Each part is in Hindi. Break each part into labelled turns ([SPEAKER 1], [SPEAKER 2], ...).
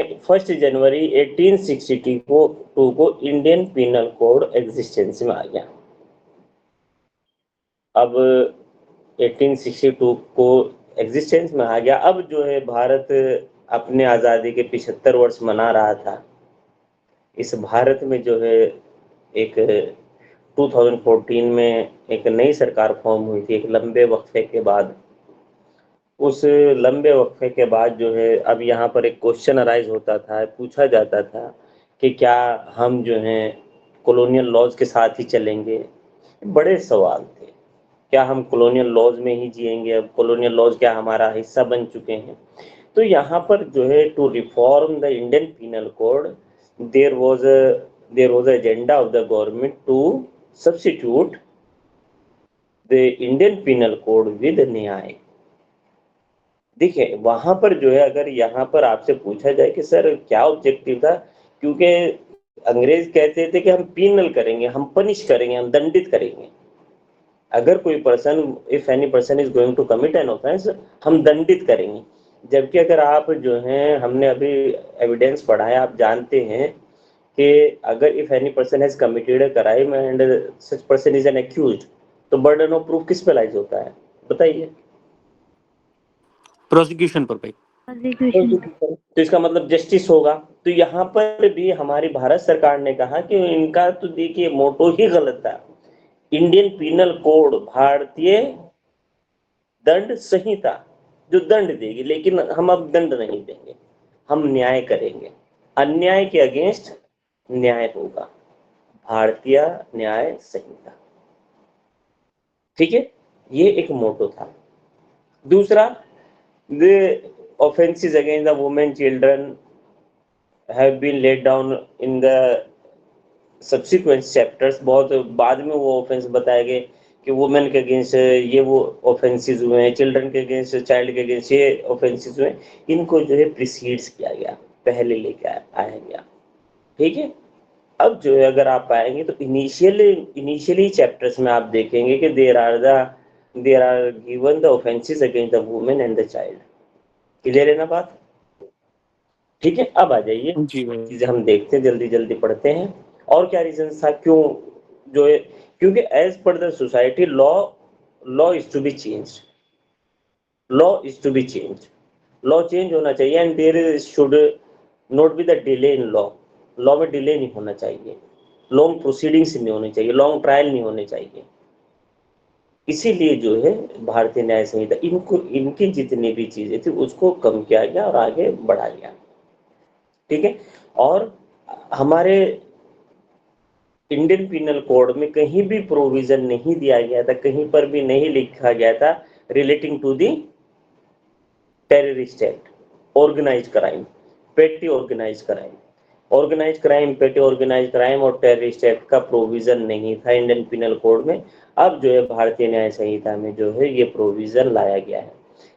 [SPEAKER 1] 1 जनवरी 1862 को इंडियन पिनल कोड एग्जिस्टेंस में आ गया। अब 1862 को एग्जिस्टेंस में आ गया। अब जो है भारत अपने आज़ादी के 75 वर्ष मना रहा था। इस भारत में जो है एक 2014 में एक नई सरकार फॉर्म हुई थी, एक लंबे वक्फे के बाद। उस लंबे वक्फे के बाद जो है अब यहाँ पर एक क्वेश्चन अराइज होता था, पूछा जाता था कि क्या हम जो हैं कॉलोनियल लॉज के साथ ही चलेंगे। बड़े सवाल थे, क्या हम कॉलोनियल लॉज में ही जिएंगे, अब कॉलोनियल लॉज क्या हमारा हिस्सा बन चुके हैं। तो यहाँ पर जो है to reform the Indian penal code there was agenda of the government to substitute the Indian penal code with Nyaya. देखिए वहां पर जो है अगर यहाँ पर आपसे पूछा जाए कि सर क्या ऑब्जेक्टिव था, क्योंकि अंग्रेज कहते थे कि हम पिनल करेंगे, हम पनिश करेंगे, हम दंडित करेंगे। अगर कोई person, if any person is going to commit an offence, हम दंडित करेंगे। जबकि अगर आप जो हैं, हमने अभी एविडेंस पढ़ा है, आप जानते हैं कि अगर if any person has committed a crime and such person is an accused, तो बर्डन ऑफ प्रूफ किस पे लाइज होता है, बताइए?
[SPEAKER 2] प्रोसिक्यूशन पर भाई।
[SPEAKER 1] तो इसका मतलब जस्टिस होगा। तो यहाँ पर भी हमारी भारत सरकार ने कहा कि इनका तो देखिए मोटो ही गलत था। इंडियन पिनल कोड भारतीय दंड संहिता जो दंड देगी, लेकिन हम अब दंड नहीं देंगे, हम न्याय करेंगे। अन्याय के अगेंस्ट न्याय होगा, भारतीय न्याय संहिता। ठीक है, ये एक मोटो था। दूसरा, the offenses against the women children have been laid down in the subsequent chapters। बहुत बाद में वो ऑफेंस बताए गए कि वुमेन के अगेंस्ट ये वो ऑफेंसेस हुए हैं, चिल्ड्रन के अगेंस्ट, चाइल्ड के अगेंस्ट ये ऑफेंसेस हुए, इनको जो है प्रिसीड्स किया गया, पहले लेके आया गया। ठीक है, अब जो है अगर आप पाएंगे तो इनिशियली चैप्टर्स में आप देखेंगे कि there are given the offences against the women and the child. Clear है ना बात? ठीक है, अब आ जाइए,
[SPEAKER 2] जी भाई।
[SPEAKER 1] चीजें हम देखते हैं, जल्दी जल्दी पढ़ते हैं। और क्या रीजन था, क्यों जो है, क्योंकि as per the society law is to be change, law change होना चाहिए and there should not be the delay in law में डिले नहीं होना चाहिए, लॉन्ग प्रोसीडिंग्स नहीं होनी चाहिए, लॉन्ग ट्रायल नहीं होने चाहिए। इसीलिए जो है भारतीय न्याय संहिता, इनकी जितनी भी चीजें थी उसको कम किया गया और आगे बढ़ा गया। ठीक है, और हमारे इंडियन पिनल कोड में कहीं भी प्रोविजन नहीं दिया गया था, कहीं पर भी नहीं लिखा गया था relating to the terrorist act, organise crime, petty organise crime. Organise crime, petty organise crime और टेररिस्ट एक्ट का प्रोविजन नहीं था इंडियन पिनल कोड में। अब जो है भारतीय न्याय संहिता में जो है ये प्रोविजन लाया गया है।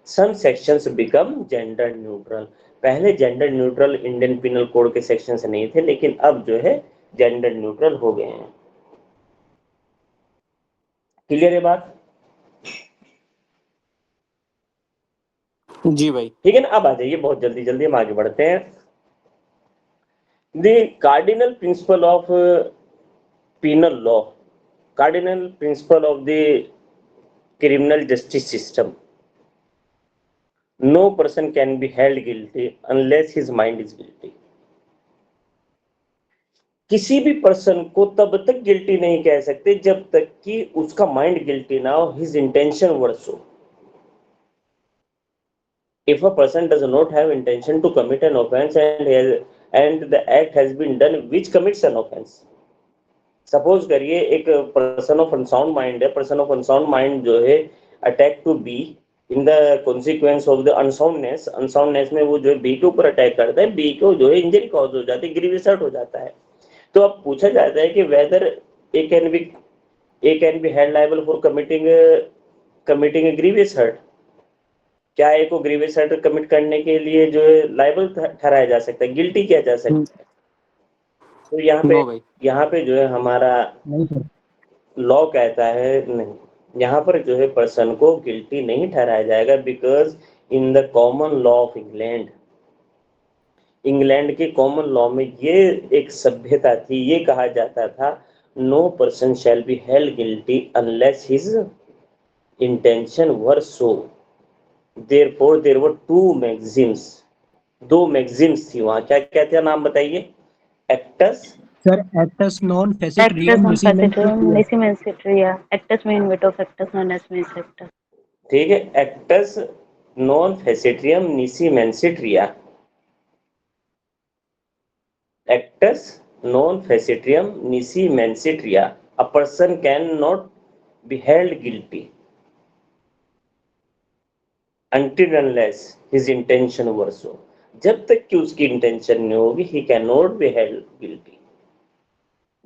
[SPEAKER 1] सम सेक्शंस बिकम जेंडर न्यूट्रल। पहले gender neutral Indian penal code के सेक्शंस नहीं थे, लेकिन अब जो है जेंडर न्यूट्रल हो गए हैं। क्लियर है बात?
[SPEAKER 2] जी भाई।
[SPEAKER 1] ठीक है ना, अब आ जाइए, बहुत जल्दी जल्दी हम आगे बढ़ते हैं। The cardinal principle of penal law, cardinal principle of the criminal justice system: no person can be held guilty unless his mind is guilty। किसी भी पर्सन को तब तक गिल्टी नहीं कह सकते जब तक कि उसका माइंड गिल्टी ना हो, हिज इंटेंशन वर्स हो। If a person does not have intention to commit an offense and the act has been done which commits an offense, suppose करिए एक पर्सन ऑफ अनसाउंड माइंड है, पर्सन ऑफ अनसाउंड माइंड जो है attack to be in the consequence of the unsoundness में वो जो है बी के ऊपर अटैक करता है, बी को जो है इंजरी कॉज हो जाती है, ग्रीवियस हर्ट हो जाता है। तो अब पूछा जाता है कि whether A can be held liable for committing a grievous hurt. क्या ए को ग्रीवियस हर्ट कमिट करने के लिए जो है लायबल ठहराया जा सकता है, गिल्टी किया जा सकता है? तो यहाँ पे जो है हमारा लॉ कहता है नहीं, यहाँ पर जो है पर्सन को गिल्टी नहीं ठहराया जाएगा, because in the common law of England England के कॉमन लॉ में ये एक सभ्यता थी, ये कहा जाता था no person shall be held guilty unless his intention were so. Therefore there were two maxims, दो मैक्सिम्स थी वहां, क्या क्या थे नाम बताइए? Actus,
[SPEAKER 2] sir actus non
[SPEAKER 3] Actus
[SPEAKER 2] facit reum
[SPEAKER 3] non
[SPEAKER 2] nisi mens
[SPEAKER 3] facitum, nisi mensitria. Actus main veto factus non est mens actus.
[SPEAKER 1] ठीक है, actus non facit reum nisi mens sit rea, actus non facit reum nisi mens sit rea, a person can not be held guilty until unless his intention were so। जब तक कि उसकी इंटेंशन नहीं होगी he cannot be held guilty।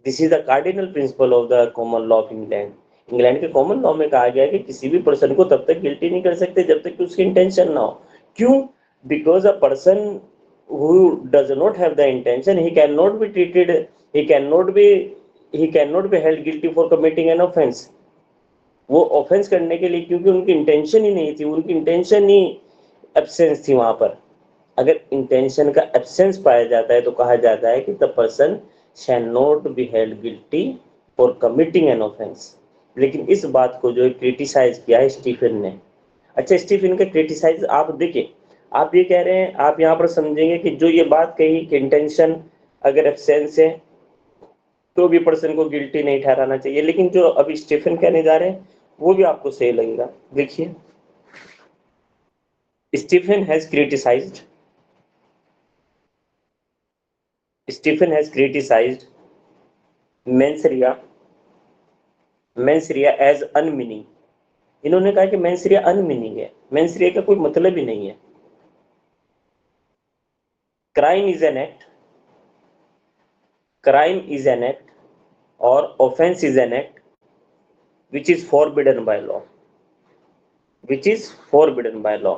[SPEAKER 1] This is the cardinal principle of the common law of England. England के कॉमन लॉ में कहा गया है कि किसी भी पर्सन को तब तक गिल्टी नहीं कर सकते जब तक कि उसकी इंटेंशन ना हो। क्यों? Because a person who does not have the intention he cannot be treated, he cannot be he cannot be held guilty for committing an offense। वो ऑफेंस करने के लिए, क्योंकि उनकी इंटेंशन ही नहीं थी, उनकी इंटेंशन ही एब्सेंस थी वहां पर। अगर इंटेंशन का एब्सेंस पाया जाता है तो कहा जाता है कि the person shall not be held guilty for committing an offence. लेकिन इस बात को जो है क्रिटिसाइज किया है स्टीफन ने। अच्छा, स्टीफन का क्रिटिसाइज आप देखिए, आप ये कह रहे हैं, आप यहाँ पर समझेंगे कि जो ये बात कही कि इंटेंशन अगर एब्सेंस है तो भी पर्सन को गिल्टी नहीं ठहराना चाहिए, लेकिन जो अभी स्टीफन कहने जा रहे हैं वो भी आपको सही लगेगा। देखिए, Stephen has criticised Stephen has criticized mens rea as unmeaning। इन्होंने कहा कि मेंस रिया अनमीनिंग है, मेंस रिया का कोई मतलब ही नहीं है। Crime is an act, crime is an act और offence is an act which is forbidden by law, which is forbidden by law.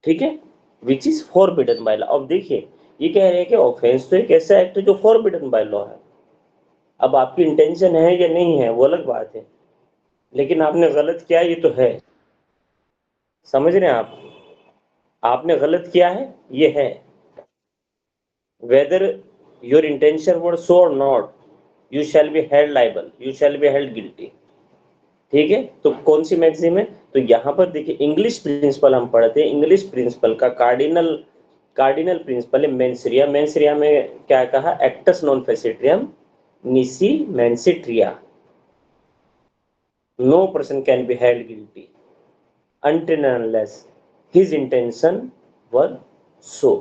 [SPEAKER 1] ठीक है, which is forbidden by law. अब देखिए, ये कह रहे हैं कि ऑफेंस तो एक ऐसा एक्ट है जो फॉरबिडन बाय लॉ है। अब आपकी इंटेंशन है या नहीं है वो अलग बात है, लेकिन आपने गलत किया ये तो है। समझ रहे हैं आप? आपने गलत किया है ये है। whether your intention was so or not, you shall be held liable, you shall be held guilty। ठीक है, तो कौन सी मैक्सिम है? तो यहां पर देखिए, इंग्लिश प्रिंसिपल हम पढ़ते हैं, इंग्लिश प्रिंसिपल का कार्डिनल प्रिंसिपल है मेंस रिया। मेंस रिया में क्या कहा? Actus non facit reum nisi mens sit rea, no person can be held guilty until and unless his intention were so।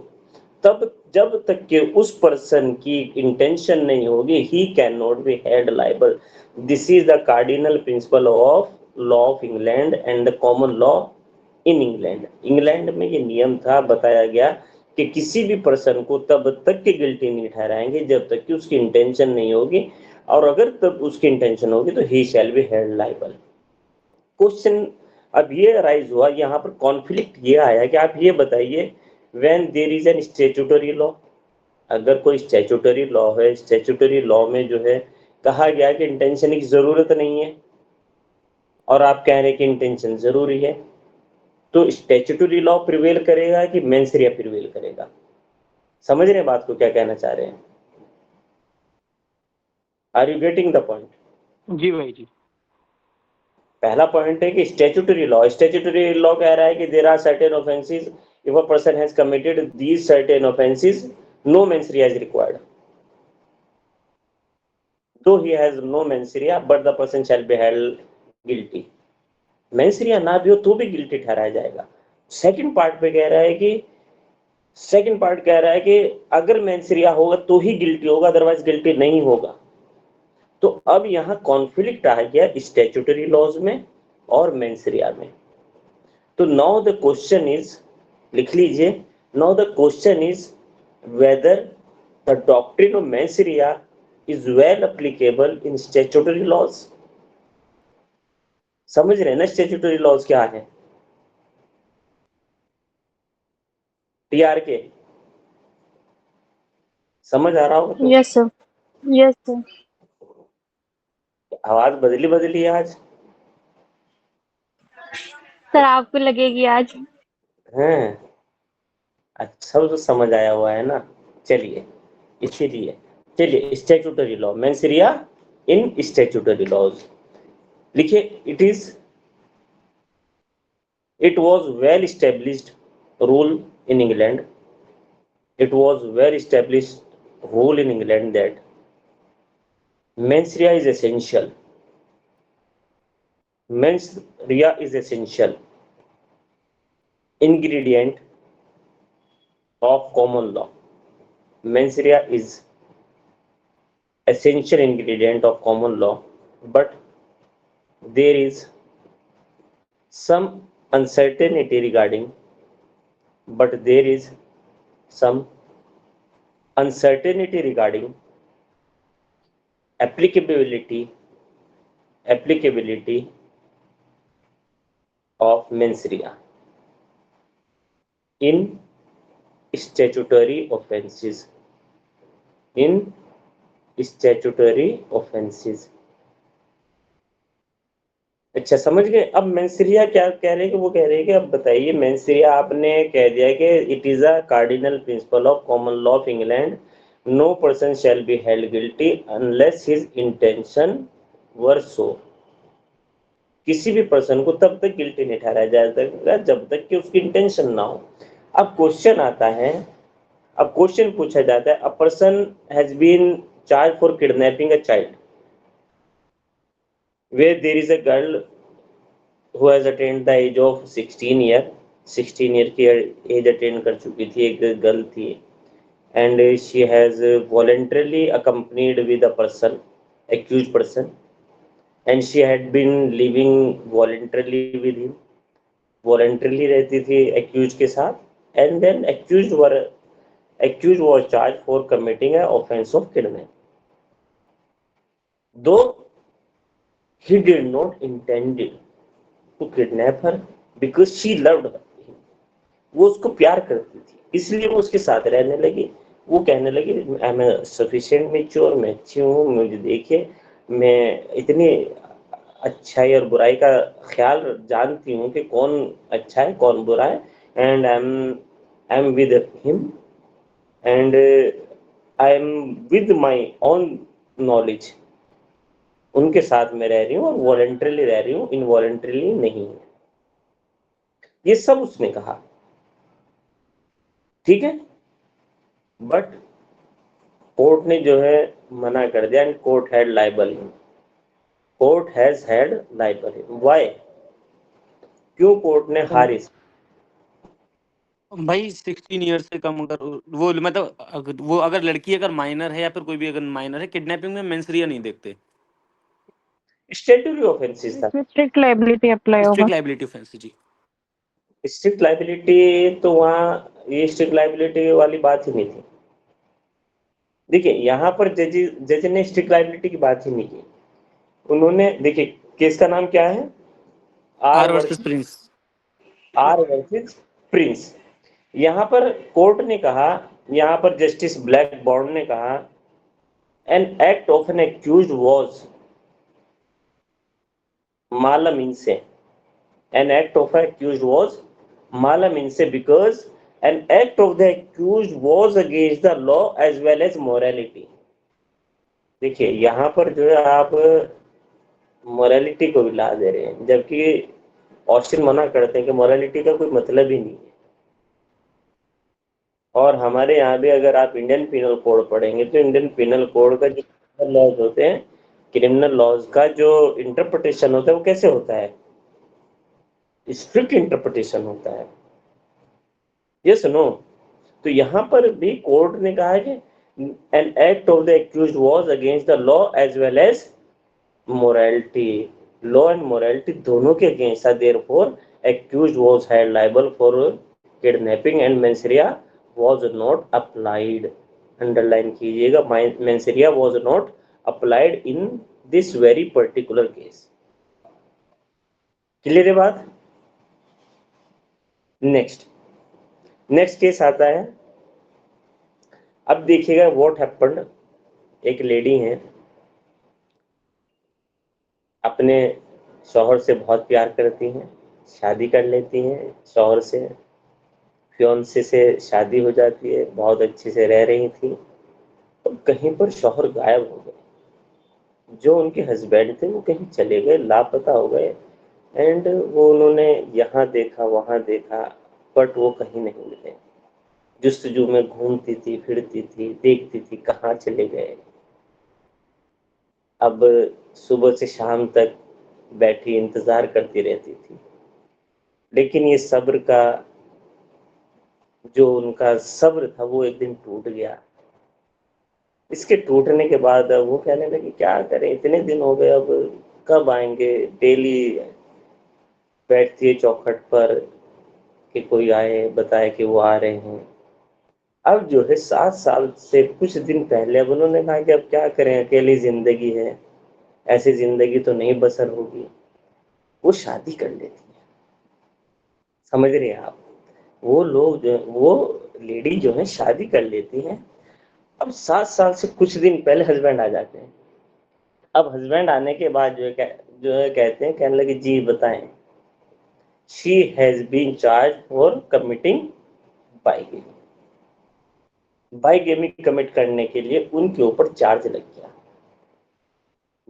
[SPEAKER 1] तब जब तक कि उस पर्सन की इंटेंशन नहीं होगी he can not be held liable. This is the cardinal principle of law of England and the common law in England. England में ये नियम था, बताया गया कि किसी भी पर्सन को तब तक के गिल्टी नहीं ठहराएंगे जब तक कि उसकी इंटेंशन नहीं होगी, और अगर तब उसकी इंटेंशन होगी तो ही shall be held liable. Question अब ये राइज हुआ, यहाँ पर कॉन्फ्लिक्ट ये आया कि आप ये बताइए, when there is an statutory law, अगर कोई स्टैट्यूटरी लॉ है, स्टैट्यूटरी लॉ में जो है कहा गया कि इंटेंशन की जरूरत नहीं है और आप कह रहे हैं कि इंटेंशन जरूरी है, तो स्टैट्यूटरी लॉ प्रिवेल करेगा कि मेंस रिया प्रिवेल करेगा? समझ रहे हैं बात को क्या कहना चाह रहे हैं? Are you getting the point?
[SPEAKER 2] जी भाई जी।
[SPEAKER 1] पहला पॉइंट है कि स्टैट्यूटरी लॉ कह रहा है कि there are certain offences, if a person has committed these certain offences no mens rea is required, though he has no mens rea but the person shall be held guilty। Mains रिया ना भी हो तो भी गिल्टी ठहराया जाएगा। सेकंड पार्ट पे कह रहा है कि सेकंड पार्ट कह रहा है कि अगर मेंस रिया होगा तो ही गिल्टी होगा, अदरवाइज गिल्टी नहीं होगा। तो अब यहाँ कॉन्फ्लिक्ट आ गया स्टैट्यूटरी लॉज में और मेंस रिया में। तो नाउ द क्वेश्चन इज, लिख लीजिए, now the question is whether the doctrine of mens rea is well applicable in statutory laws. समझ रहे हैं ना स्टैट्यूटरी लॉज क्या है? टीआर के समझ आ रहा होगा तो?
[SPEAKER 3] Yes, sir. Yes, sir.
[SPEAKER 1] आवाज बदली है आज।
[SPEAKER 3] सर आपको लगेगी आज।
[SPEAKER 1] हैं? अच्छा, वो तो समझ आया हुआ है ना। चलिए, इसीलिए चलिए, स्टैट्यूटरी लॉ, मेंस rea इन स्टैट्यूटरी लॉज लिखिए। It was well established rule in England. It was well established rule in England that mens rea is essential. Mens rea is essential ingredient of common law. Mens rea is essential ingredient of common law, but there is some uncertainty regarding but there is some uncertainty regarding applicability of mens rea in statutory offences. In statutory offences. अच्छा, समझ गए। अब मेंसरिया क्या कह रहे हैं कि वो कह रहे हैं कि अब बताइए, मेंसरिया आपने कह दिया कि it is a cardinal principle of common law of England, no person shall be held guilty unless his intention were so. किसी भी पर्सन को तब तक गिल्टी नहीं ठहराया जाएगा जब तक कि उसकी इंटेंशन ना हो। अब क्वेश्चन आता है, अब क्वेश्चन पूछा जाता है, a person has been charge for kidnapping a child where there is a girl who has attained the age of 16 year, 16 year की एज अटेंड कर चुकी थी, एक गर्ल थी, and she has voluntarily accompanied with a person, accused person, and she had been living voluntarily with him, voluntarily रहती थी accused के साथ, and then accused was charged for committing an offense of kidnapping. Though he did not intend to kidnap her because she loved her. वो उसको प्यार करती थी, इसलिए वो उसके साथ रहने लगी। वो कहने लगी, आई एम सफिशिएंट मैच्योर, मैं अच्छी हूँ, मुझे देखिए, मैं इतनी अच्छाई और बुराई का ख्याल जानती हूँ कि कौन अच्छा है कौन बुरा है, and I am with him, and I am with my own knowledge. उनके साथ में रह रही हूँ और वॉलंटरीली रह रही हूँ, इनवॉलंटरीली नहीं। ये सब उसने कहा, ठीक है, बट कोर्ट ने जो है मना कर दिया, and court had liable him, court has had liable him. Why? क्यों कोर्ट ने हारी?
[SPEAKER 4] भाई 16 ईयर से कम अगर वो मतलब वो अगर लड़की अगर माइनर है या फिर कोई भी अगर माइनर है, किडनैपिंग में मेंसरिया नहीं देखते।
[SPEAKER 1] स्टैट्यूटरी ऑफेंसेस था,
[SPEAKER 3] इसमें स्ट्रिक्ट लाइबिलिटी अप्लाई होगा।
[SPEAKER 4] स्ट्रिक्ट लाइबिलिटी ऑफेंस जी।
[SPEAKER 1] स्ट्रिक्ट लाइबिलिटी तो वहाँ ये स्ट्रिक्ट लाइबिलिटी वाली बात ही नहीं थी। देखिए, यहाँ पर जज ने स्ट्रिक्ट लाइबिलिटी की बात ही नहीं की। उन्होंने, देखिए, केस का नाम क्या है?
[SPEAKER 4] R versus Prince.
[SPEAKER 1] R versus Prince. यहाँ पर कोर्ट ने कहा, यहाँ पर जस्टिस ब्लैकबॉर्न ने कहा, N act of N accused was malum in se, an act of accused was malum in se because an act of the accused was against the law as well as morality. देखिए, यहाँ पर जो है आप मोरालिटी को भी ला दे रहे हैं, जबकि ऑस्टिन मना करते हैं कि मोरालिटी का कोई मतलब ही नहीं है। और हमारे यहाँ भी अगर आप इंडियन पिनल कोड पढ़ेंगे तो इंडियन पिनल कोड का जो लॉज होते हैं, क्रिमिनल लॉज का जो इंटरप्रिटेशन होता है वो कैसे होता है? स्ट्रिक्ट इंटरप्रिटेशन होता है। Yes no? तो यहाँ पर भी कोर्ट ने कहा है कि an act of the accused was against the law as well as morality. Law and morality दोनों के अगेंस्ट था, therefore accused was held liable for kidnapping and mens rea was not applied. Underline कीजिएगा, mens rea was not applied in this very particular case. Clear है बात? नेक्स्ट केस आता है। अब देखिएगा व्हाट हैपेंड। एक लेडी है, अपने शौहर से बहुत प्यार करती हैं, शादी कर लेती हैं शौहर से, फियोंसे से शादी हो जाती है, बहुत अच्छे से रह रही थी, और कहीं पर शौहर गायब हो गए। जो उनके हस्बैंड थे वो कहीं चले गए, लापता हो गए। एंड वो उन्होंने यहाँ देखा वहाँ देखा, बट वो कहीं नहीं मिले। जुस्तजू में घूमती थी, फिरती थी, देखती थी कहाँ चले गए। अब सुबह से शाम तक बैठी इंतजार करती रहती थी, लेकिन ये सब्र का जो उनका सब्र था वो एक दिन टूट गया। इसके टूटने के बाद अब वो कहने लगी क्या करें, इतने दिन हो गए, अब कब आएंगे। डेली बैठती है चौखट पर कि कोई आए बताए कि वो आ रहे हैं। अब जो है 7 साल से कुछ दिन पहले अब उन्होंने कहा कि अब क्या करें, अकेली जिंदगी है, ऐसी जिंदगी तो नहीं बसर होगी। वो शादी कर लेती है। समझ रहे हैं आप? वो लोग जो वो लेडी जो है शादी कर लेती हैं। अब 7 साल से कुछ दिन पहले हस्बैंड आ जाते हैं। अब हस्बैंड आने के बाद जो है कहते हैं, कहने लगे जी बताएं। She has been charge for committing bigamy. Bigamy commit करने के लिए उनके ऊपर चार्ज लग गया।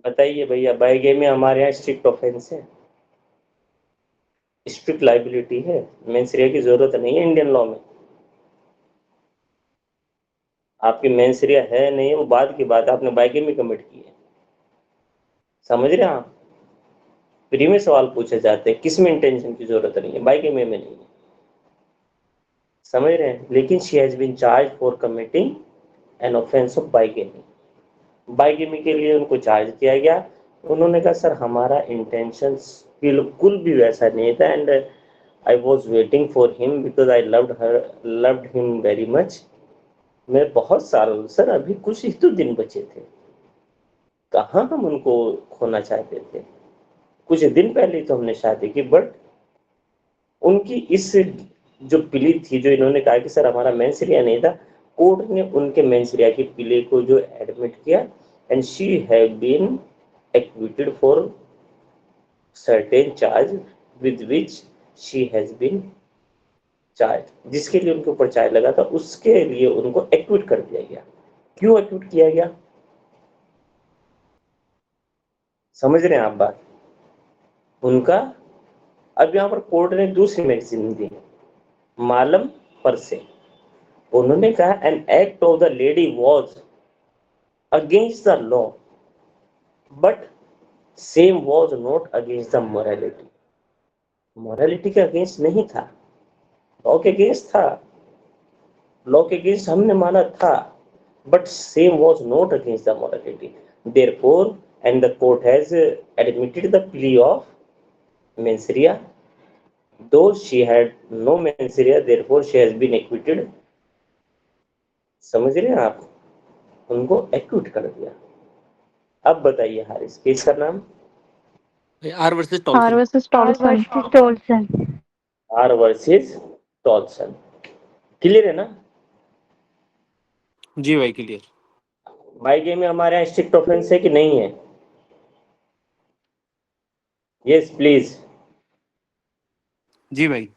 [SPEAKER 1] बताइए भैया, बाइगेमी हमारे यहाँ स्ट्रिक्ट ऑफेंस है, स्ट्रिक्ट लाइबिलिटी है, मेंसरिया की जरूरत नहीं है इंडियन लॉ में। आपकी मेंसरिया है नहीं है वो बाद की बात है, आपने बाइगेमी कमिट की है। समझ रहे हैं आप? फ्री में सवाल पूछे जाते हैं, किस में इंटेंशन की जरूरत नहीं है, बाइगेमी में नहीं है। समझ रहे हैं? लेकिन she has been charge for committing an offence of bigamy. Bigamy के लिए उनको चार्ज किया गया। उन्होंने कहा सर हमारा इंटेंशन बिल्कुल भी वैसा नहीं था, and I was waiting for him because I loved him very much. मैं बहुत सालों सर, अभी कुछ ही तो दिन बचे थे, कहाँ हम उनको खोना चाहते थे। कुछ दिन पहले तो हमने शादी की, बट उनकी इस जो प्ली थी, जो इन्होंने कहा कि सर हमारा मेंसरिया नहीं था, कोर्ट ने उनके मेंसरिया की प्ले को जो एडमिट किया, and she have been acquitted for certain charge with which she has been charge. जिसके लिए उनके ऊपर चार्ज लगा था उसके लिए उनको एक्विट कर दिया गया। क्यों एक्विट किया गया? समझ रहे हैं आप बात? उनका अब यहाँ पर कोर्ट ने दूसरी मैगजीन दी, मालम पर से। उन्होंने कहा N act of the lady was against the law but same was not against the morality. Morality के अगेंस्ट नहीं था, लॉ के अगेंस्ट था, लॉ के अगेंस्ट हमने माना था, but same was not against the morality. Therefore, and the court has admitted the plea of mensaria, though she had no mensaria, therefore she has been acquitted. समझ रहे हैं आप? उनको एक्विट कर दिया। अब बताइए हारिस, केस का नाम?
[SPEAKER 4] R versus
[SPEAKER 3] R
[SPEAKER 4] Toulson.
[SPEAKER 3] versus Tolson. Tolson.
[SPEAKER 1] R versus Toulson. Clear है ना?
[SPEAKER 4] जी भाई क्लियर।
[SPEAKER 1] बाइगे में हमारे यहाँ स्ट्रिक्ट ऑफेंस है कि नहीं है? Yes please.
[SPEAKER 4] जी भाई।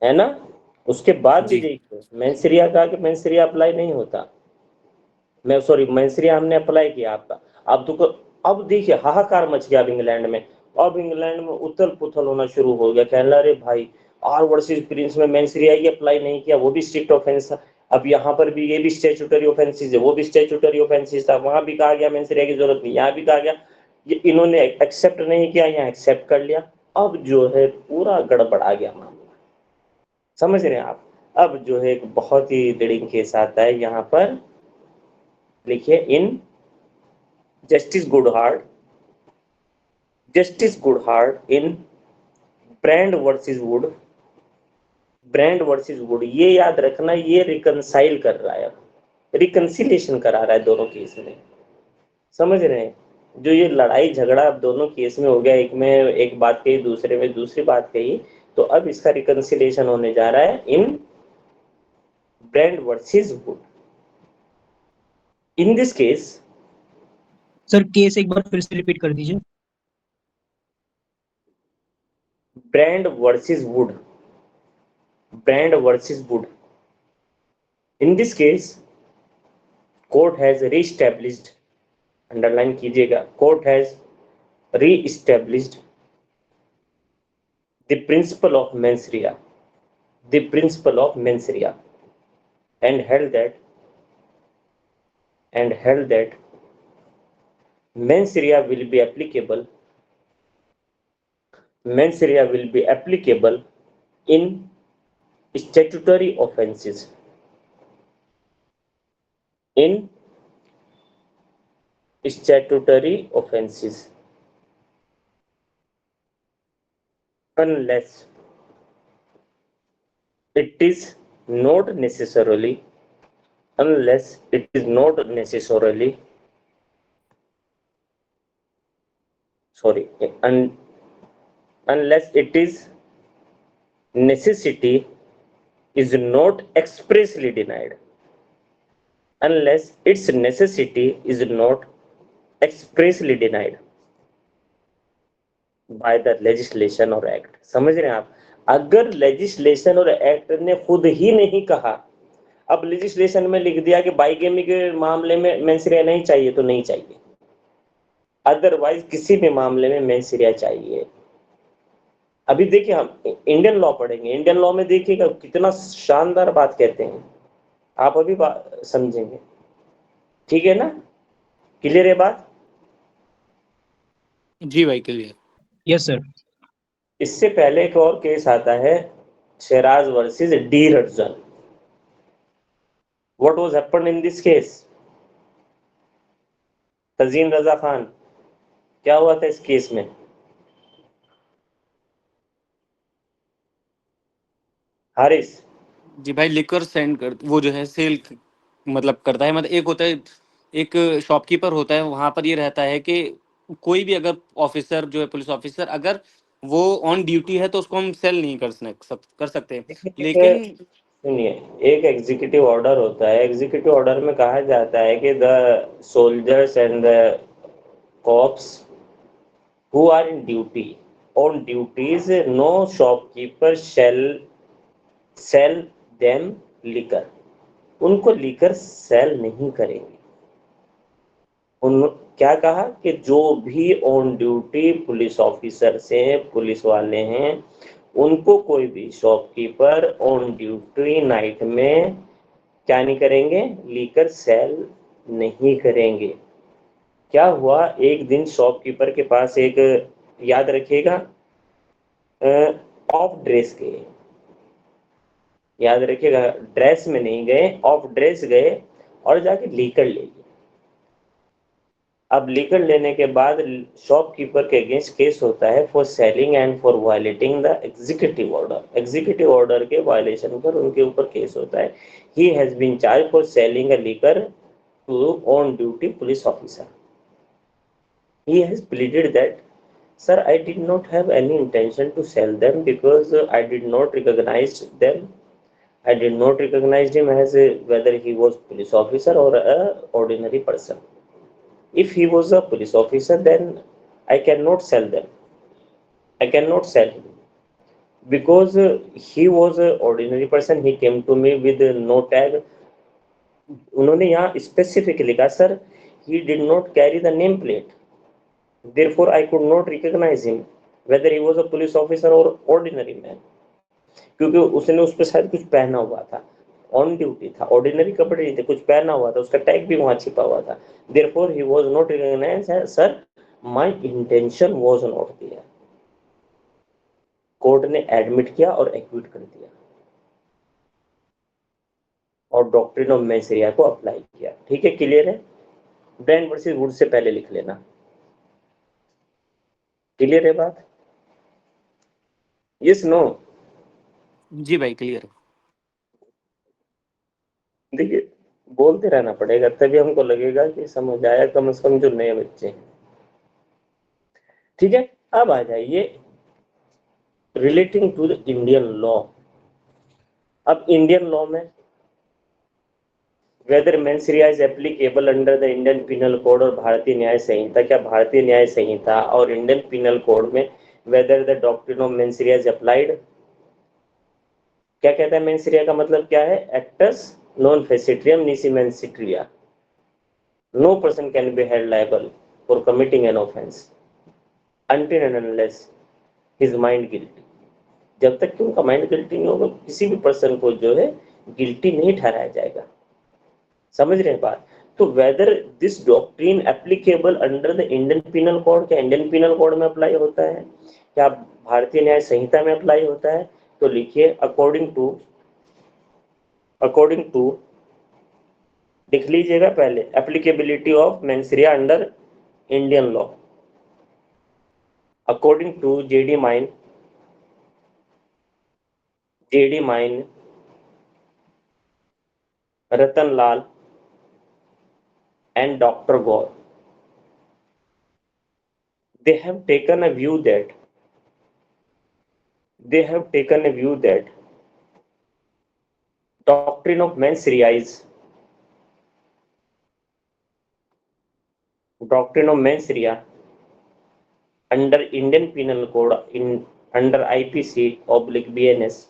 [SPEAKER 1] है ना? उसके बाद भी
[SPEAKER 4] जी
[SPEAKER 1] देखिए, मेंसरिया कहा कि मेंसरिया अप्लाई नहीं होता। मैं सॉरी, मेंसरिया हमने अप्लाई किया आपका। अब तो अब देखिए हाहाकार मच गया अब इंग्लैंड में। अब इंग्लैंड में उथल पुथल होना शुरू हो गया, कहने लगे अरे भाई आर वर्सेस प्रिंस में मेंसरिया ही अप्लाई नहीं किया, वो भी स्ट्रिक्ट ऑफेंस था। अब यहाँ पर भी ये भी स्टैट्यूटरी ऑफेंसेस है, वो भी स्टैट्यूटरी ऑफेंसेस था। वहां भी कहा गया मेंसरिया की जरूरत नहीं, यहाँ भी कहा गया। ये इन्होंने एक्सेप्ट नहीं किया, यहाँ एक्सेप्ट कर लिया। अब जो है पूरा गड़बड़ा गया मामला। समझ रहे हैं आप? अब जो है एक बहुत ही दृढ़ केस आता है यहाँ पर, लिखिए in Justice Goodhart in Brand versus Wood. Brand versus Wood, ये याद रखना, ये रिकंसाइल कर रहा है, रिकंसिलेशन करा रहा है दोनों केस में। समझ रहे हैं? जो ये लड़ाई झगड़ा अब दोनों केस में हो गया, एक में एक बात कही, दूसरे में दूसरी बात कही, तो अब इसका रिकंसिलेशन होने जा रहा है in Brand versus Wood. In this case,
[SPEAKER 2] sir case एक बार फिर से रिपीट कर दीजिए।
[SPEAKER 1] Brand versus Wood, Brand versus Wood. In this case, court has re-established, underline कीजिएगा, court has re-established the principle of mens rea, the principle of mens rea, and held that mens rea will be applicable, mens rea will be applicable in statutory offences, in statutory offences, unless it is not necessarily, unless it is not necessarily, sorry, unless it is necessity is not expressly denied, unless its necessity is not expressly denied by the legislation or act. समझ रहे हैं आप? अगर लेजिस्लेशन और एक्ट ने खुद ही नहीं कहा, अब लेजिस्लेशन में लिख दिया कि बाइगेमी के मामले में मेंस रिया नहीं चाहिए तो नहीं चाहिए, अदरवाइज किसी भी मामले में मेंस रिया चाहिए. अभी देखिए हम इंडियन लॉ पढ़ेंगे, इंडियन लॉ में देखिएगा कितना शानदार बात कहते हैं, आप अभी समझेंगे. ठीक है ना? क्लियर है बात?
[SPEAKER 4] जी भाई क्लियर.
[SPEAKER 2] Yes, sir.
[SPEAKER 1] इससे पहले एक और केस आता है, Sherras versus De Rutzen. What was happened in this case? Tazeen Raza Khan, क्या हुआ था इस केस में? हारिस.
[SPEAKER 4] जी भाई लिकर सेंड कर, वो जो है सेल मतलब करता है, मतलब एक होता है, एक शॉपकीपर होता है, वहां पर ये रहता है कि कोई भी अगर ऑफिसर जो है पुलिस ऑफिसर, अगर वो ऑन ड्यूटी है तो उसको हम सेल नहीं कर सकते. लेकिन
[SPEAKER 1] सुनिए, एक एग्जीक्यूटिव ऑर्डर होता है, एग्जीक्यूटिव ऑर्डर में कहा जाता है कि the soldiers and the cops who are in duty, on duties, no shopkeeper shall sell them liquor. उनको लिकर सेल नहीं करेंगे. उन क्या कहा कि जो भी ऑन ड्यूटी पुलिस ऑफिसर से पुलिस वाले हैं, उनको कोई भी शॉपकीपर ऑन ड्यूटी नाइट में क्या नहीं करेंगे? लिकर सेल नहीं करेंगे. क्या हुआ, एक दिन शॉपकीपर के पास एक, याद रखिएगा, ऑफ ड्रेस गए, याद रखिएगा, ड्रेस में नहीं गए, ऑफ ड्रेस गए और जाके लीकर ले लिए. अब लीकर लेने के बाद शॉपकीपर के अगेंस्ट केस होता है for selling and for violating the executive order. Executive order के वायलेशन पर उनके ऊपर केस होता है. He has been charge for selling a liquor to on duty police officer. He has pleaded that, sir, I did not have any intention to sell them because I did not recognize them. I did not recognize him as whether he was police officer or a ordinary person. If he was a police officer, then I cannot sell them. I cannot sell him because he was an ordinary person. He came to me with no tag. उन्होंने यहाँ स्पेसिफिक लिखा, sir, he did not carry the name plate. Therefore, I could not recognize him whether he was a police officer or ordinary man. क्योंकि उसने उस पर शायद कुछ पहना हुआ था, ऑन ड्यूटी था, ऑर्डिनरी कपड़े नहीं थे, कुछ पहना हुआ था, उसका टैग भी वहां छिपा हुआ था. Therefore, he was not recognized as, sir, my intention was not there. Court ने एडमिट किया और एक्विट कर दिया और डॉक्ट्रिन ऑफ मेंस रिया को अप्लाई किया. ठीक है, क्लियर है? ब्रांड वर्सेस वुड से पहले लिख लेना. क्लियर है बात? Yes no?
[SPEAKER 4] जी भाई क्लियर.
[SPEAKER 1] देखिए, बोलते रहना पड़ेगा तभी हमको लगेगा कि समझ आया, कम से कम जो नए बच्चे हैं. ठीक है, अब आ जाइए relating to the Indian law. अब इंडियन लॉ में whether mens rea is applicable under the Indian penal code और भारतीय न्याय संहिता. क्या भारतीय न्याय संहिता और इंडियन पिनल कोड में whether the doctrine of menseria is applied. क्या कहता है menseria का मतलब क्या है? Actus non facetium nisi menseria. No person can be held liable for committing an offense until and unless his mind guilty. जब तक कि उनका माइंड गिल्टी नहीं होगा किसी भी पर्सन को जो है गिल्टी नहीं ठहराया जाएगा। समझ रहे हैं बात? तो whether this doctrine applicable under the Indian penal code, क्या इंडियन पिनल कोड में अप्लाई होता है, क्या भारतीय न्याय संहिता में अप्लाई होता है? तो लिखिए अकॉर्डिंग टू लिख लीजिएगा पहले, applicability of mens rea under Indian law according to J D Mayne, Ratan Lal and Dr. Gore. They have taken a view that doctrine of mens rea under Indian Penal Code under IPC/BNS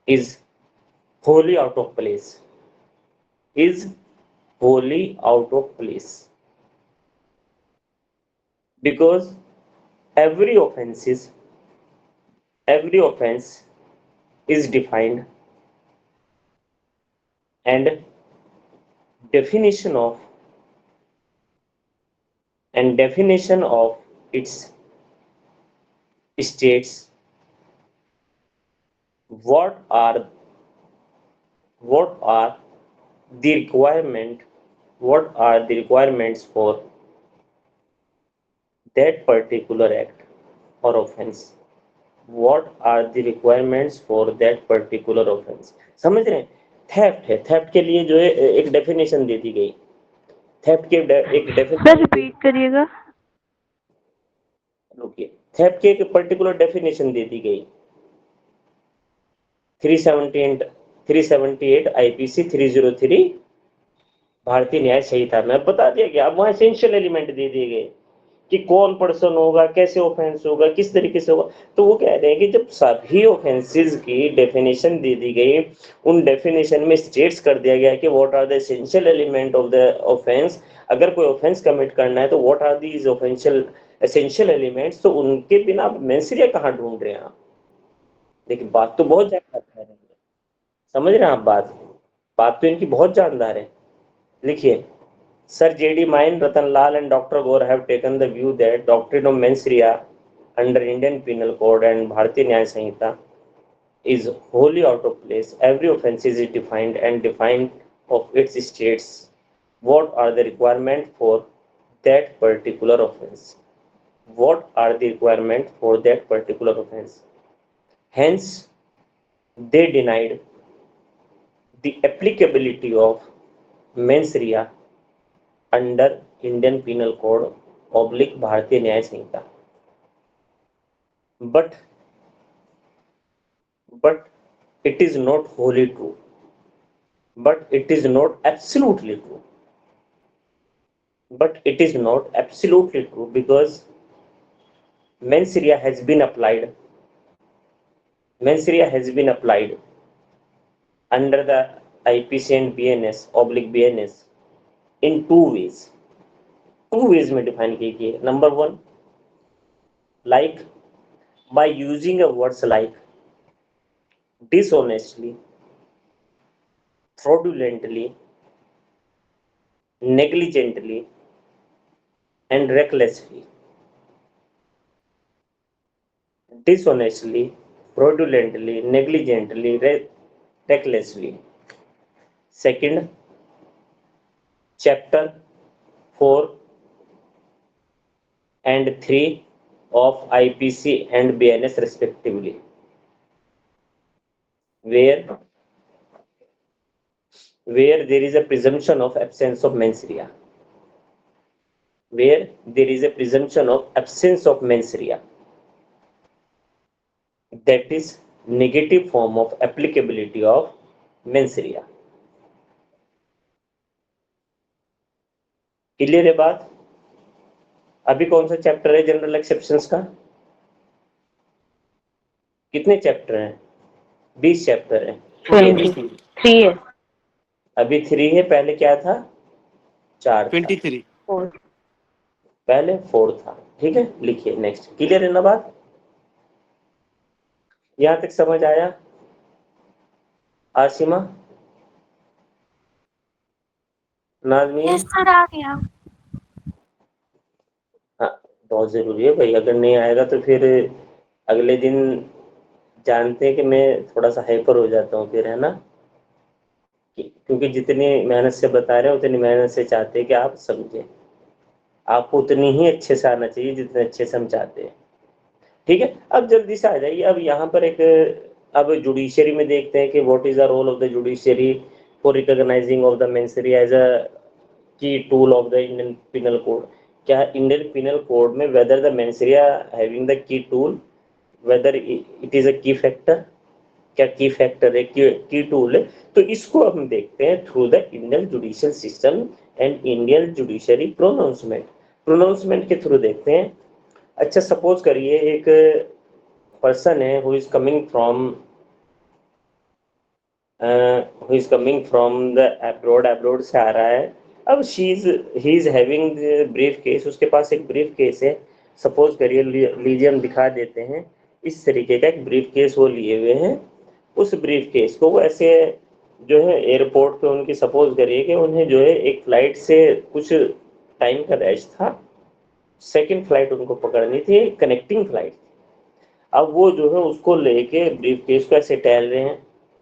[SPEAKER 1] is wholly out of place. Because every offense is defined and definition of its states what are the requirements for that particular act or offense. What are the requirements for that particular offense? समझ रहे हैं? थेफ्ट है, थेफ्ट के लिए जो है एक डेफिनेशन दे दी गई, थेफ्ट के एक
[SPEAKER 3] सर
[SPEAKER 1] डेफिनेशन,
[SPEAKER 3] रिपीट करिएगा।
[SPEAKER 1] रुकिए, थेफ्ट की एक पर्टिकुलर डेफिनेशन दे दी गई 378 आईपीसी 303 भारतीय न्याय संहिता में बता दिया गया। अब वहां एसेंशियल एलिमेंट दे दिए गए कि कौन पर्सन होगा, कैसे ऑफेंस होगा, किस तरीके से होगा। तो वो कह रहे हैं कि जब सभी ऑफेंसेस की डेफिनेशन दे दी गई, उन डेफिनेशन में स्टेट्स कर दिया गया कि what are the essential element of the offence, अगर कोई ऑफेंस कमिट करना है तो what are these essential elements, तो उनके बिना मेंसरिया कहाँ ढूंढ रहे हैं आप? देखिए बात तो बहुत जानदार है, समझ रहे हैं आप? बात तो इनकी बहुत जानदार है। लिखिए, Sir J.D. Mine, Ratan Lal and Dr. Gore have taken the view that doctrine of mens rea under Indian Penal Code and Bharatiya Nyaya Sanhita is wholly out of place. Every offence is defined and defined of its states. What are the requirements for that particular offence? Hence, they denied the applicability of mens rea under Indian Penal Code / Bharatiya Nyaya Sanhita. But it is not wholly true. But it is not absolutely true. Because mens rea has been applied under the IPC and BNS/BNS in two ways में डिफाइन की गई है। Number 1, like by using a words like dishonestly, fraudulently, negligently and recklessly. Dishonestly, fraudulently, negligently, recklessly. Second, chapter 4 and 3 of IPC and BNS respectively, where there is a presumption of absence of mens rea. That is negative form of applicability of mens rea. Clear है बात? अभी कौन सा चैप्टर है जनरल एक्सेप्शंस का? कितने चैप्टर हैं? 20 चैप्टर हैं। ठीक है,
[SPEAKER 3] 23 है।
[SPEAKER 1] अभी 3 है, पहले क्या था? 4 था,
[SPEAKER 4] 23।
[SPEAKER 3] 4।
[SPEAKER 1] पहले 4 था। ठीक है, लिखिए नेक्स्ट। क्लियर है ना बात? यहां तक समझ आया आसिमा, नाजमीन?
[SPEAKER 3] यस सर, आ गया।
[SPEAKER 1] हाँ, बहुत जरूरी है भाई, अगर नहीं आएगा तो फिर अगले दिन जानते हैं कि मैं थोड़ा सा हाइपर हो जाता हूँ फिर, है ना? क्योंकि जितनी मेहनत से बता रहे हैं उतनी मेहनत से चाहते हैं कि आप समझें। आपको उतनी ही अच्छे से आना चाहिए जितने अच्छे से हम चाहते हैं। ठीक है, अब जल्दी से आ जाइए। अब यहाँ पर एक, अब जुडिशरी में देखते हैं कि what is the role of the judiciary for recognising of the mens rea as a key tool of the Indian penal code. क्या इंडियन पिनल कोड में whether the mens rea having the key tool, whether it is a key factor? क्या की फैक्टर है, की टूल है? तो इसको हम देखते हैं through the Indian judicial system and Indian judiciary pronouncement. Pronouncement के थ्रू देखते हैं। अच्छा, सपोज करिए एक पर्सन है who is coming from the abroad, abroad से आ रहा है। अब he is having brief case, उसके पास एक ब्रीफ केस है। सपोज करिए, लीजिए हम दिखा देते हैं, इस तरीके का एक ब्रीफ केस वो लिए हुए हैं। उस ब्रीफ केस को वो ऐसे जो है एयरपोर्ट पे उनकी, सपोज करिए कि उन्हें जो है एक फ्लाइट से कुछ टाइम का रश था, सेकंड फ्लाइट उनको पकड़नी थी, कनेक्टिंग फ्लाइट। अब वो जो है उसको लेके ब्रीफ केस को ऐसे टहल रहे हैं,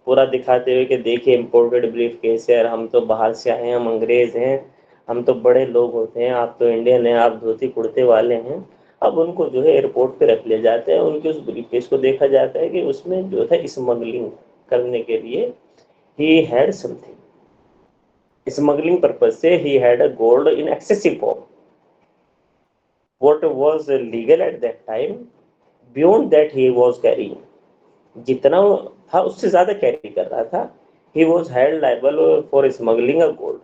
[SPEAKER 1] पूरा दिखाते हुए कि देखिए इम्पोर्टेड ब्रीफ केस है, और हम तो बाहर से आए हैं, हम अंग्रेज हैं, हम तो बड़े लोग होते हैं, आप तो इंडियन हैं, आप धोती कुर्ते वाले हैं। अब उनको जो है एयरपोर्ट पे रख ले जाते हैं, उनके उस ब्रीफ केस को देखा जाता है कि उसमें जो है स्मगलिंग करने के लिए ही हैड समथिंग, स्मगलिंग पर्पज से ही had a gold in excessive form. What was legal at that time, beyond that he was carrying, जितना था उससे ज्यादा कैरी कर रहा था। He was held liable for smuggling a gold.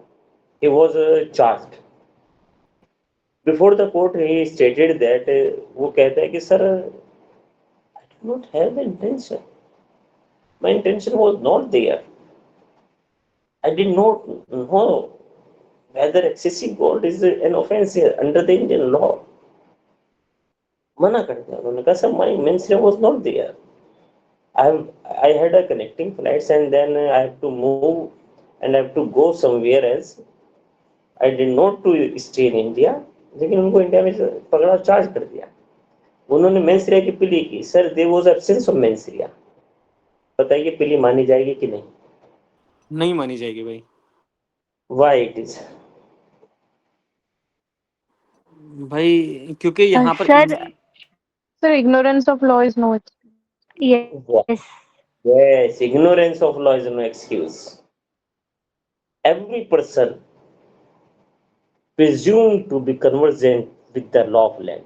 [SPEAKER 1] He was charge before the court. He stated that, वो कहता है कि sir I do not have the intention, my intention was not there, I did not know whether excessive gold is an offence under the Indian law. मना कर दिया उन्होंने, कहा sir my intention was not there, I had a connecting flights and then I have to move and I have to go somewhere else. I did not to stay in India. लेकिन उनको इंडिया में पकड़ा, चार्ज कर दिया। उन्होंने मेंसरिया की प्ली की, sir there was absence of mens rea. बताइए प्ली मानी जाएगी कि नहीं?
[SPEAKER 4] नहीं मानी जाएगी भाई।
[SPEAKER 1] Why it is?
[SPEAKER 4] भाई क्योंकि यहाँ पर
[SPEAKER 3] sir, ignorance of law is no excuse. Yes.
[SPEAKER 1] Yes, ignorance of law is no excuse. Every person presumed to be conversant with the law of land.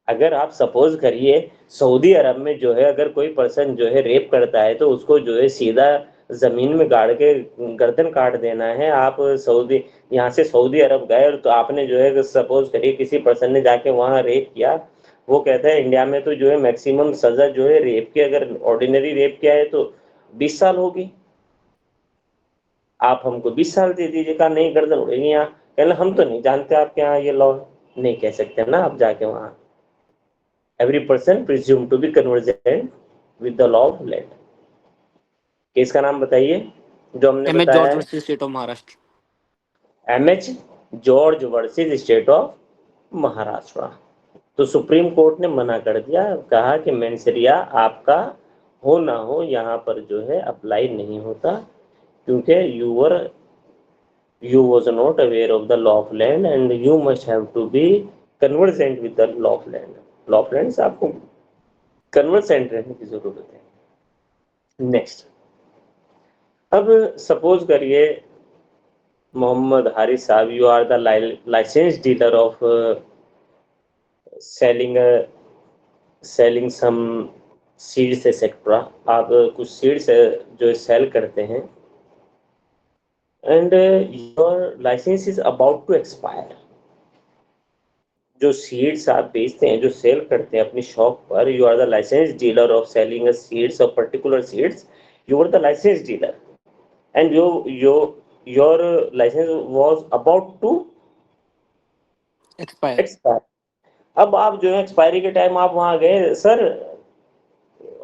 [SPEAKER 1] अगर आप सपोज करिए सऊदी अरब में जो है अगर कोई पर्सन जो है रेप करता है तो उसको जो है सीधा जमीन में गाड़ के गर्दन काट देना है। आप सऊदी, यहाँ से सऊदी अरब गए और तो आपने जो है सपोज करिए किसी पर्सन ने जाके वहाँ रेप किया, वो कहता है इंडिया में तो जो है मैक्सिमम सजा जो है रेप की, अगर ऑर्डिनरी रेप किया है तो 20 साल होगी, आप हमको 20 साल दे दीजिए। कहा नहीं, गर्दन उड़ेगी यहाँ। कहना हम तो नहीं जानते आपके यहाँ ये लॉ, नहीं कह सकते ना आप जाके वहाँ। Every person presumed to be conversant with the law of land। Case का नाम बताइए जो हमने
[SPEAKER 4] एम एच
[SPEAKER 1] बताया
[SPEAKER 4] जॉर्ज
[SPEAKER 1] है।
[SPEAKER 4] Versus state of Maharashtra.
[SPEAKER 1] M H George versus state of Maharashtra. तो सुप्रीम कोर्ट ने मना कर दिया, कहा कि मेंसरिया आपका हो ना हो यहाँ पर जो है अप्लाई नहीं होता, क्योंकि you was not aware of the law of land and you must have to be conversant with the law of land। law of land से आपको कन्वर्सेंट रहने की जरूरत है। नेक्स्ट, अब सपोज करिए मोहम्मद हारिस साहब, you are the licence dealer of selling some seeds etcetera. आप कुछ सीड्स जो सेल करते हैं and your licence is about to expire. जो सीड्स आप बेचते हैं, जो सेल करते हैं अपनी शॉप पर, you are the licence dealer of selling a seeds of particular seeds, you are the licence dealer and your licence was about to
[SPEAKER 4] expire.
[SPEAKER 1] Expire. अब आप जो है एक्सपायरी के टाइम आप वहां गए सर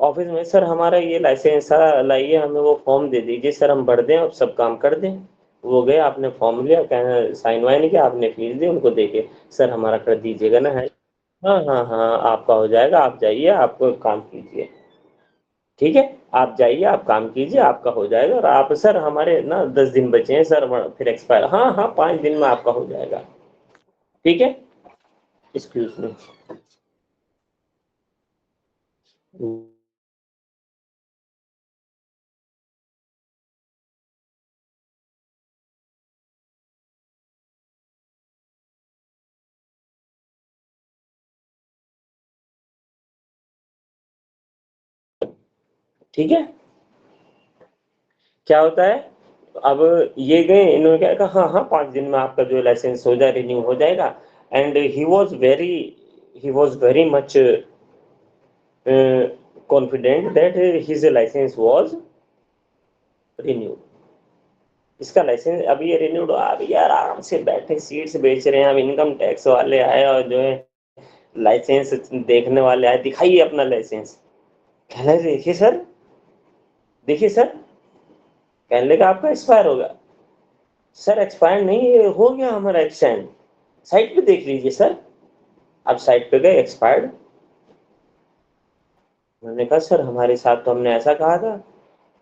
[SPEAKER 1] ऑफिस में, सर हमारा ये लाइसेंस लाइए, हमें वो फॉर्म दे दीजिए सर, हम भर दें, अब सब काम कर दें। वो गए, आपने फॉर्म लिया, कहना साइन वाइन किया, आपने फीस दी, उनको देके सर हमारा कर दीजिएगा ना। है, हाँ हाँ हाँ आपका हो जाएगा, आप जाइए, आपको काम कीजिए, ठीक है, आप जाइए, आप काम कीजिए, आपका हो जाएगा। और आप सर हमारे ना 10 दिन बचे हैं सर, फिर एक्सपायर, हाँ हाँ 5 दिन में आपका हो जाएगा, ठीक है। Excuse me. ठीक है, क्या होता है, अब ये गए, इन्होंने क्या कहा, हाँ हाँ 5 दिन में आपका जो लाइसेंस हो जाए, रिन्यू हो जाएगा। And he was very much confident that his licence was renewed. इसका लाइसेंस अभी ये रिन्यूड, अब यार आराम से बैठे सीट्स बेच रहे हैं, अब इनकम टैक्स वाले आए और जो है लाइसेंस देखने वाले आए, दिखाइए अपना लाइसेंस। कहने लगे, देखिए सर, कहने लगा आपका एक्सपायर होगा। सर एक्सपायर नहीं, ये हो गया हमारा एक्सटेंड, साइट पे देख लीजिए सर। आप साइट पे गए, एक्सपायर्ड। उन्होंने कहा सर हमारे साथ तो हमने ऐसा कहा था।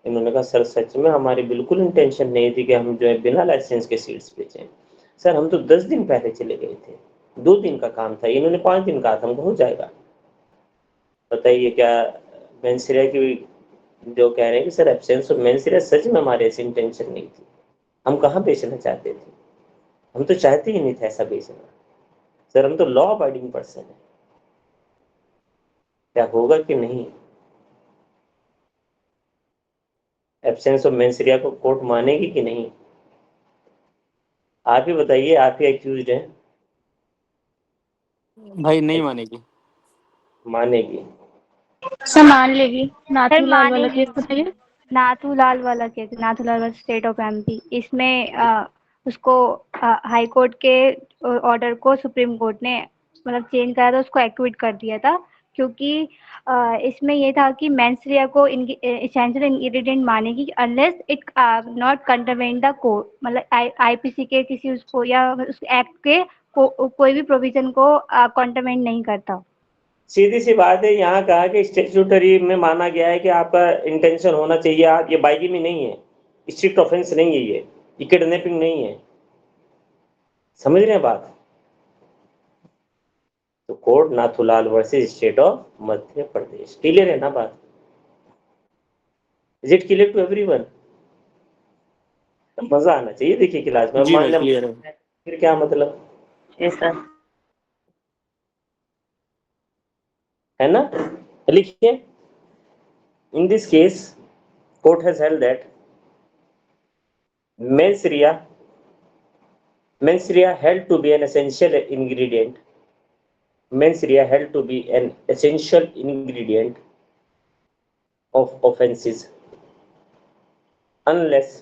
[SPEAKER 1] इन्होंने कहा सर सच में हमारी बिल्कुल इंटेंशन नहीं थी कि हम जो है बिना लाइसेंस के सीट्स बेचें। सर हम तो 10 दिन पहले चले गए थे, 2 दिन का काम था, इन्होंने 5 दिन कहा था, हमको हो जाएगा। बताइए क्या मेंसरिया की जो कह रहे हैं कि सर एब्सेंस ऑफ मेंसरिया, सच में हमारे ऐसी इंटेंशन नहीं थी, हम कहाँ बेचना चाहते थे, हम तो चाहते ही नहीं थे ऐसा बेचना। सर हम तो लॉ अबाइडिंग पर्सन है, क्या होगा कि नहीं। एब्सेंस ऑफ मेंसरिया को कोर्ट मानेगी कि नहीं, आप ही बताइए, आप ही एक्यूज हैं।
[SPEAKER 4] भाई नहीं मानेगी।
[SPEAKER 1] मानेगी।
[SPEAKER 3] सर मान लेगी।
[SPEAKER 5] सर
[SPEAKER 3] नाथूलाल वाला
[SPEAKER 5] मानेगी।
[SPEAKER 3] केस बताइए।
[SPEAKER 5] नाथूलाल वाला केस, नाथूलाल वाला स्टेट ऑफ एमपी, इसमें उसको हाई कोर्ट के ऑर्डर को सुप्रीम कोर्ट ने मतलब चेंज करा था, उसको एक्विट कर दिया था, क्योंकि इसमें ये था कि मेंसरिया को एसेंशियल इंग्रेडिएंट मानेगी unless it not contravene the code, मतलब आईपीसी के किसी उसको या उस एक्ट के कोई भी प्रोविजन को कंट्रावेन नहीं करता।
[SPEAKER 1] सीधी सी बात है, यहाँ कहा कि स्टेचुटरी में माना गया है कि आपका इंटेंशन होना चाहिए, आप ये बाइगी नहीं है, स्ट्रिक्ट ऑफेंस नहीं है, ये किडनैपिंग नहीं है, समझ रहे हैं बात। तो court Nathulal versus state of Madhya Pradesh, clear है ना बात। Is it clear to everyone. मजा आना चाहिए देखिए क्लास में,
[SPEAKER 4] जी
[SPEAKER 1] मान
[SPEAKER 4] भाई
[SPEAKER 1] लिया
[SPEAKER 4] क्लियर है।
[SPEAKER 1] फिर क्या मतलब,
[SPEAKER 3] यस सर।
[SPEAKER 1] है ना। लिखिए, इन this case court has held that mensria held to be an essential ingredient, mensria held to be an essential ingredient of offenses unless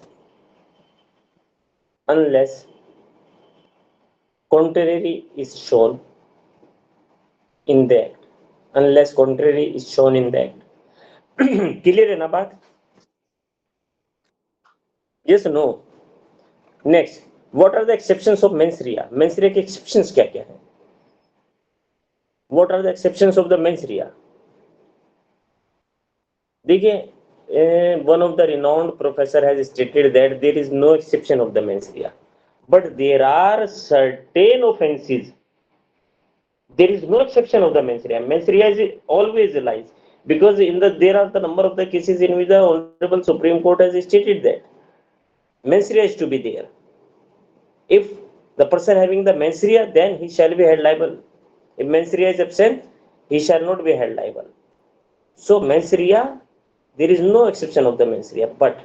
[SPEAKER 1] contrary is shown in the act, unless contrary is shown in the act. Clear है ना बात, yes no. Next, what are the exceptions of mens rea, mens rea के एक्सेप्शंस क्या क्या है, what are the exceptions of the mens rea. देखिए, one of the renowned professor has stated that there is no exception of the mensria, but there are certain offenses, there is no exception of the mensria. Mensria is always lies, because there are the number of the cases in which the honorable Supreme Court has stated that mensria is to be there. If the person having the mensria, then he shall be held liable. If mensria is absent, he shall not be held liable. So mensria, there is no exception of the mensria, but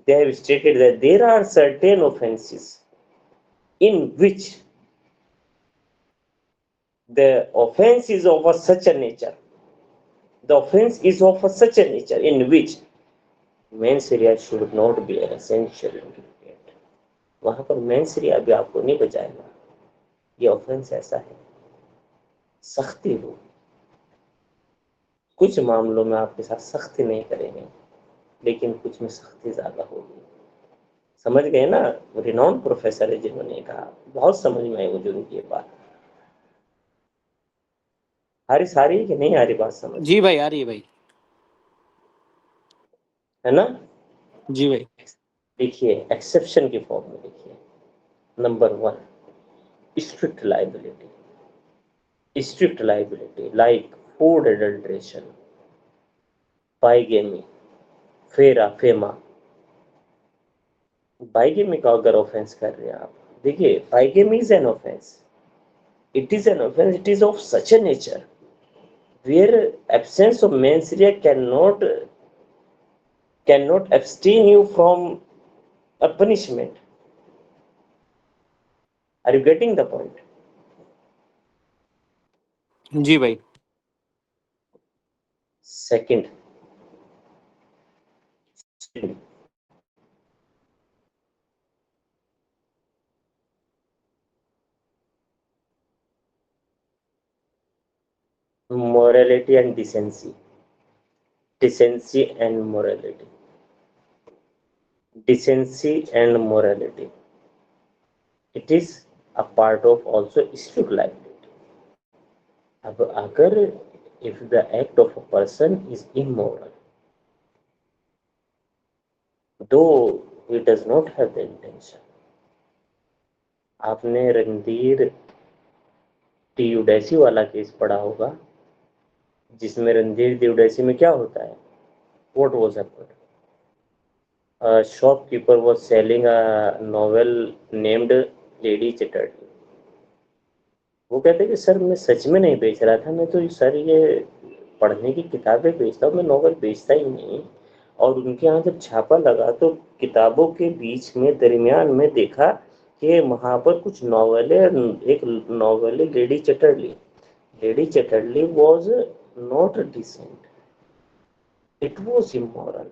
[SPEAKER 1] they have stated that there are certain offenses in which The offense is of such a nature. The offense is of such a nature in which mens rea should not be an essential ingredient. वहां पर मेंस rea भी आपको नहीं बचाएगा. ये ऑफेंस ऐसा है, सख्ती हो. कुछ मामलों में आपके साथ सख्ती नहीं करेंगे, लेकिन कुछ में सख्ती ज्यादा होगी. समझ गए ना? रिनाउंड प्रोफेसर है जिन्होंने कहा, बहुत समझ में आई मुझे उनकी ये बात. आ रही कि नहीं आ रही बात समझ?
[SPEAKER 4] जी भाई, आ रही है भाई.
[SPEAKER 1] है ना?
[SPEAKER 4] जी भाई.
[SPEAKER 1] देखिए एक्सेप्शन की फॉर्म में देखिए. Number 1, strict liability like food adulteration, bigamy, FEMA. Bigamy का अगर ऑफेंस कर रहे हैं आप, देखिए bigamy is an offence. It is an offense. It is of such a nature where absence of mens rea cannot abstain you from a punishment. Are you getting the point?
[SPEAKER 4] जी भाई.
[SPEAKER 1] Second, morality and decency. Decency and morality. It is a part of also strict liability. अब अगर if the act of a person is immoral, though he does not have the intention. आपने रणधीर टीयूडेसी वाला केस पढ़ा होगा, जिसमें रणधीर टीयूडेसी में क्या होता है? What was happened? A shopkeeper was selling a novel named Lady Chatterley. वो कहते कि सर मैं सच में नहीं बेच रहा था, मैं तो सर ये पढ़ने की किताबें बेचता हूँ, मैं नॉवल बेचता ही नहीं. और उनके यहाँ जब छापा लगा तो किताबों के बीच में दरमियान में देखा कि वहाँ पर कुछ नॉवेलें, एक नॉवेल है Lady Chatterley was not decent, it was immoral.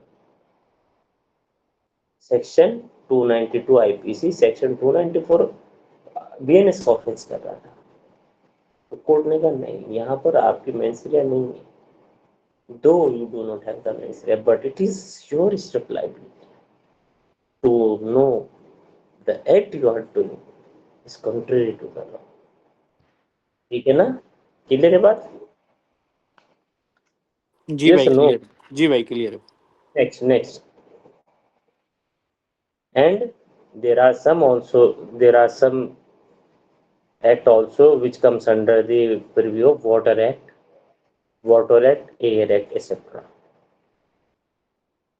[SPEAKER 1] Section 292 IPC, section 294 BNS का ऑफेंस कर रहा था. तो कोर्ट ने कहा नहीं, यहाँ पर आपकी मेंस rea नहीं है, though you do not have the mens rea, but it is your strict liability to know the act you are doing is contrary to the law. ठीक है ना? क्लियर है बात?
[SPEAKER 4] जी
[SPEAKER 1] Yes
[SPEAKER 4] भाई
[SPEAKER 1] or no?
[SPEAKER 4] क्लियर. जी भाई क्लियर है.
[SPEAKER 1] Next. And there are some act also which comes under the purview of Water Act, Air Act, etc.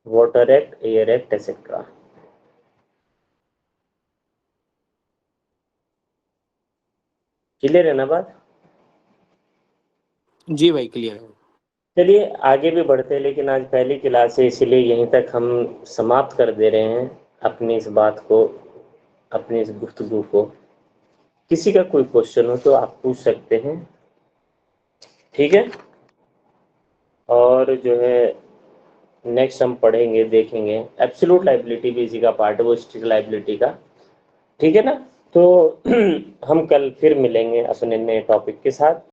[SPEAKER 1] Water Act, Air Act, etc. Clear है ना बात?
[SPEAKER 4] जी भाई क्लियर है.
[SPEAKER 1] चलिए आगे भी बढ़ते हैं, लेकिन आज पहली क्लास है इसलिए यहीं तक हम समाप्त कर दे रहे हैं अपनी इस बात को, अपनी इस गुफ्तगू को. किसी का कोई क्वेश्चन हो तो आप पूछ सकते हैं, ठीक है? और जो है नेक्स्ट हम पढ़ेंगे, देखेंगे एब्सोल्यूट लायबिलिटी भी इसी का पार्ट है, वो स्ट्रिक्ट लायबिलिटी का. ठीक है ना? तो हम कल फिर मिलेंगे अपने नए टॉपिक के साथ.